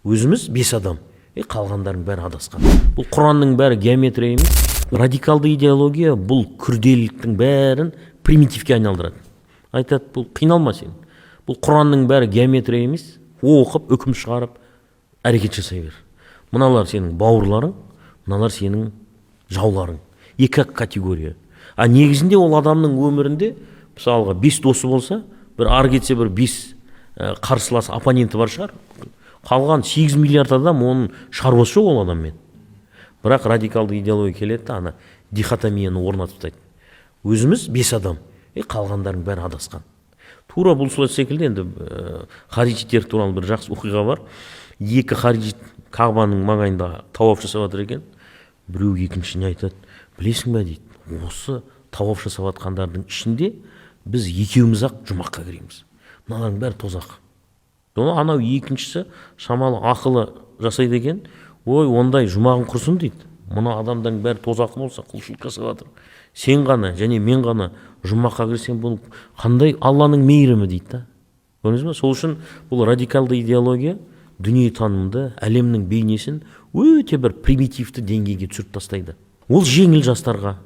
өзіміз 5 адам, қалғандардың бәрі адасқан. Бұл Құранның бәрі геометрия емес. Радикалды идеология бұл күрделіліктің бәрін примитивке айналдырады. Айтады, бұл қиналма сен. Бұл Құранның бәрі геометрия емес, оқып, үкім шығарып, әрекет жасай бер. Мыналар сенің бауырларың, мыналар сенің жауларың. Екі категория. А негізінде ол адамның өмірінде, мысалға 5 досы болса, бір ары кетсе бір 5 қарсылас оппоненті бар шығар. Қалған 8 миллиард адам оның шаруасы жоқ ол адаммен. Бірақ радикалды идеология келеді, ана дихотомияны орнатып тастайды. Өзіміз 5 адам, қалғандардың бәрі адасқан. Тура бұл солай секілді, енді хариджиттер туралы бір жақсы оқиға бар. Екі хариджит Кағбаның маңайында тауап жасап жатыр екен. Біреу екіншісіне айтады, білесің бе дейді, осы тауап жасап жатқандардың ішінде біз екеуміз-ақ жұмаққа кіреміз. Мыналардың бәрі тозақ. Анау екіншісі шамалы ақылы жасайды екен. Ой, ондай жұмағын құрсын дейді. Мына адамдардың бәрі тозақ болса, құлшылық жасап жатыр. Сен ғана және мен ғана жұмаққа кірсем, бұл қандай Алланың мейірімі дейді. Көрдіңіз бе? Сол үшін бұл радикалды идеология дүниетанымды, әлемнің бейнесін өте бір примитивті деңгейге түсіріп тастайды. Ол жеңіл жастарға,